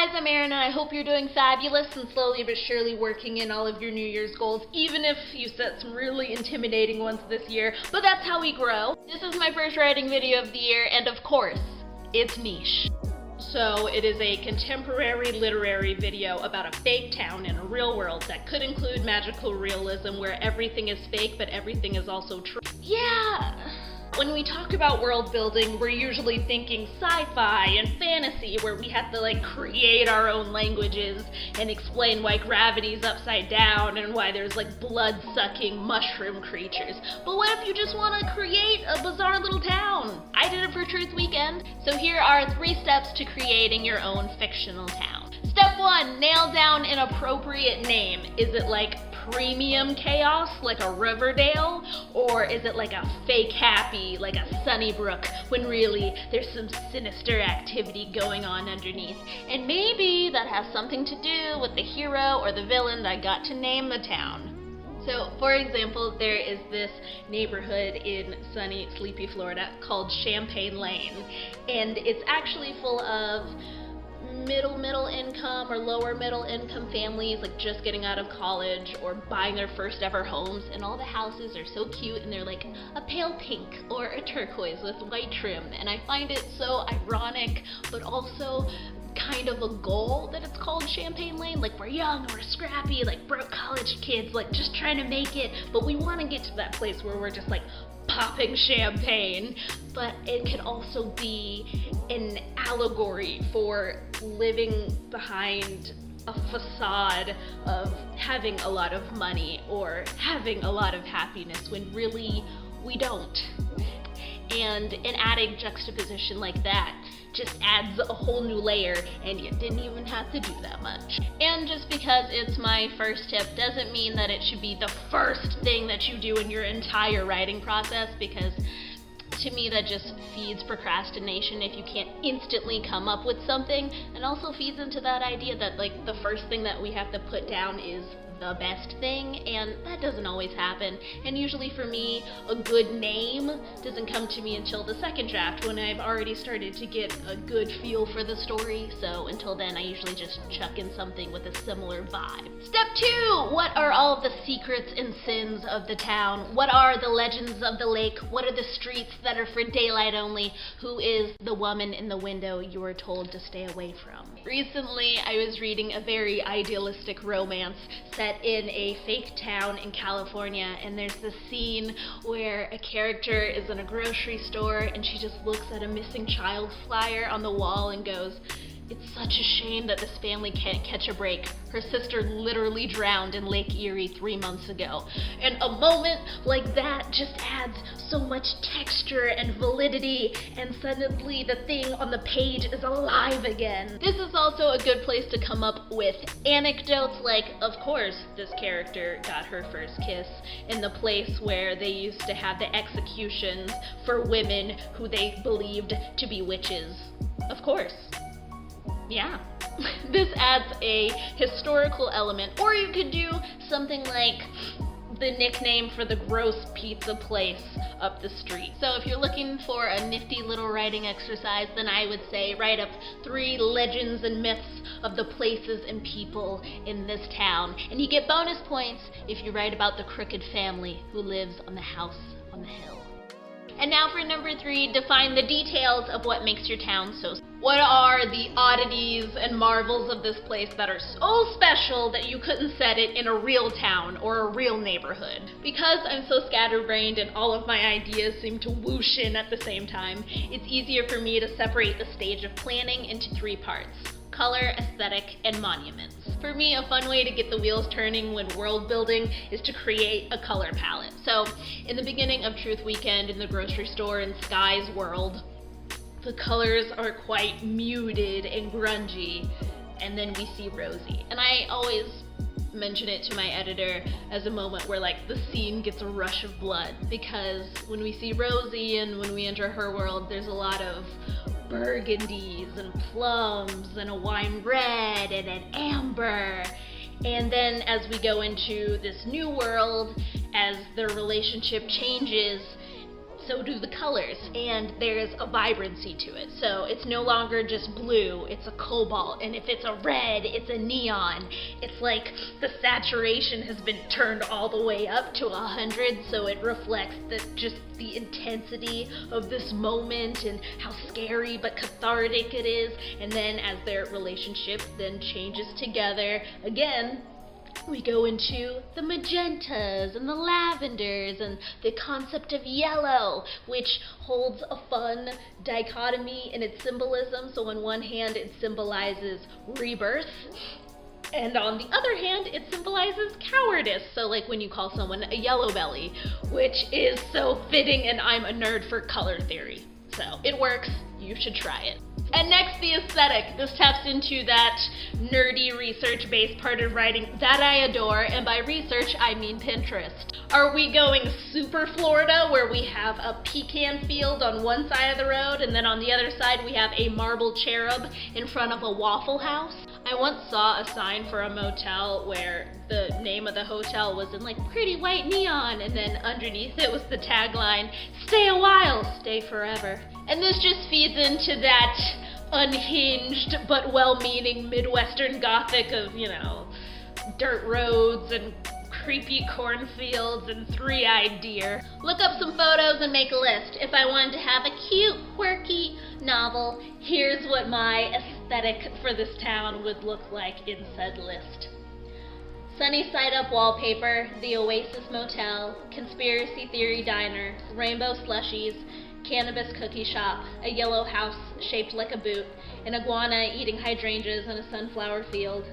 guys, I'm Erin, and I hope you're doing fabulous and slowly but surely working in all of your New Year's goals, even if you set some really intimidating ones this year, but that's how we grow. This is my first writing video of the year, and of course, it's niche. So it is a contemporary literary video about a fake town in a real world that could include magical realism where everything is fake but everything is also true. Yeah! When we talk about world building, we're usually thinking sci-fi and fantasy where we have to create our own languages and explain why gravity's upside down and why there's blood-sucking mushroom creatures. But what if you just want to create a bizarre little town? I did it for Truth Weekend, so here are 3 steps to creating your own fictional town. Step 1, nail down an appropriate name. Is it premium chaos, like a Riverdale? Or is it a fake happy, like a Sunnybrook, when really there's some sinister activity going on underneath? And maybe that has something to do with the hero or the villain that got to name the town. So, for example, there is this neighborhood in sunny, sleepy Florida called Champagne Lane, and it's actually full of middle income or lower middle income families just getting out of college or buying their first ever homes, and all the houses are so cute and they're a pale pink or a turquoise with white trim, and I find it so ironic but also kind of a goal that it's called Champagne Lane. We're young and we're scrappy, broke college kids, just trying to make it, but we want to get to that place where we're just popping champagne. But it could also be an allegory for living behind a facade of having a lot of money or having a lot of happiness when really we don't. And an added juxtaposition like that just adds a whole new layer, and you didn't even have to do that much. And just because it's my first tip doesn't mean that it should be the first thing that you do in your entire writing process, because to me that just feeds procrastination if you can't instantly come up with something, and also feeds into that idea that the first thing that we have to put down is the best thing, and that doesn't always happen. And usually for me, a good name doesn't come to me until the second draft, when I've already started to get a good feel for the story. So until then, I usually just chuck in something with a similar vibe. Step 2, what are all of the secrets and sins of the town? What are the legends of the lake? What are the streets that are for daylight only? Who is the woman in the window you were told to stay away from? Recently, I was reading a very idealistic romance set in a fake town in California, and there's this scene where a character is in a grocery store and she just looks at a missing child flyer on the wall and goes, "It's such a shame that this family can't catch a break. Her sister literally drowned in Lake Erie 3 months ago." And a moment like that just adds so much texture and validity, and suddenly the thing on the page is alive again. This is also a good place to come up with anecdotes of course, this character got her first kiss in the place where they used to have the executions for women who they believed to be witches. Of course. Yeah. This adds a historical element. Or you could do something like the nickname for the gross pizza place up the street. So if you're looking for a nifty little writing exercise, then I would say write up 3 legends and myths of the places and people in this town. And you get bonus points if you write about the crooked family who lives on the house on the hill. And now for number 3, define the details of what makes your town so special. What are the oddities and marvels of this place that are so special that you couldn't set it in a real town or a real neighborhood? Because I'm so scatterbrained and all of my ideas seem to whoosh in at the same time, it's easier for me to separate the stage of planning into 3 parts: color, aesthetic, and monuments. For me, a fun way to get the wheels turning when world building is to create a color palette. So, in the beginning of Truth Weekend in the grocery store in Sky's world, the colors are quite muted and grungy, and then we see Rosie. And I always mention it to my editor as a moment where the scene gets a rush of blood, because when we see Rosie and when we enter her world, there's a lot of burgundies and plums and a wine red and an amber. And then as we go into this new world, as their relationship changes, so do the colors, and there's a vibrancy to it. So it's no longer just blue, it's a cobalt, and if it's a red, it's a neon. It's like the saturation has been turned all the way up to 100, so it reflects the intensity of this moment and how scary but cathartic it is. And then as their relationship then changes together again, we go into the magentas and the lavenders and the concept of yellow, which holds a fun dichotomy in its symbolism. So on one hand it symbolizes rebirth, and on the other hand it symbolizes cowardice. So like when you call someone a yellow belly, which is so fitting, and I'm a nerd for color theory, so it works. You should try it. And next, the aesthetic. This taps into that nerdy research-based part of writing that I adore, and by research I mean Pinterest. Are we going super Florida, where we have a pecan field on one side of the road, and then on the other side we have a marble cherub in front of a Waffle House? I once saw a sign for a motel where the name of the hotel was in like pretty white neon, and then underneath it was the tagline, "Stay a while, stay forever." And this just feeds into that unhinged but well-meaning Midwestern Gothic of, dirt roads and creepy cornfields and three-eyed deer. Look up some photos and make a list. If I wanted to have a cute, quirky novel, here's what my aesthetic for this town would look like in said list. Sunny side up wallpaper, the Oasis Motel, conspiracy theory diner, rainbow slushies, cannabis cookie shop, a yellow house shaped like a boot, an iguana eating hydrangeas in a sunflower field,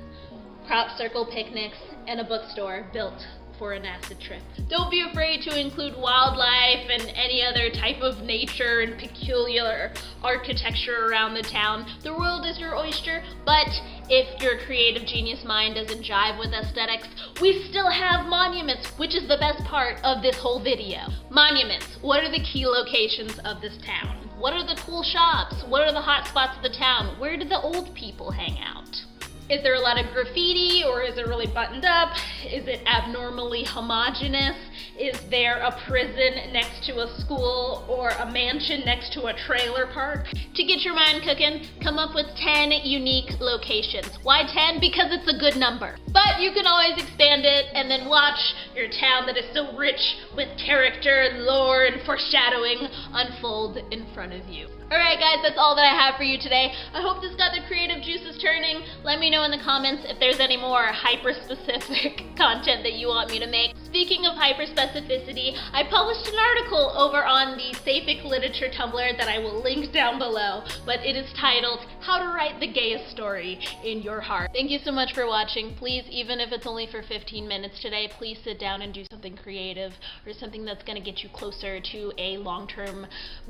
crop circle picnics, and a bookstore built for an acid trip. Don't be afraid to include wildlife and any other type of nature and peculiar architecture around the town. The world is your oyster, but if your creative genius mind doesn't jive with aesthetics, we still have monuments, which is the best part of this whole video. Monuments. What are the key locations of this town? What are the cool shops? What are the hot spots of the town? Where do the old people hang out? Is there a lot of graffiti, or is it really buttoned up? Is it abnormally homogeneous? Is there a prison next to a school or a mansion next to a trailer park? To get your mind cooking, come up with 10 unique locations. Why 10? Because it's a good number. But you can always expand it and then watch your town that is so rich with character, lore, and foreshadowing unfold in front of you. Alright guys, that's all that I have for you today. I hope this got the creative juices turning. Let me know in the comments if there's any more hyper-specific content that you want me to make. Speaking of hyper-specificity, I published an article over on the Saphic Literature Tumblr that I will link down below, but it is titled, How to Write the Gayest Story in Your Heart. Thank you so much for watching. Please, even if it's only for 15 minutes today, please sit down and do something creative or something that's going to get you closer to a long-term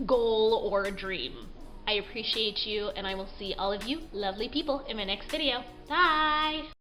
goal or a dream. I appreciate you, and I will see all of you lovely people in my next video. Bye!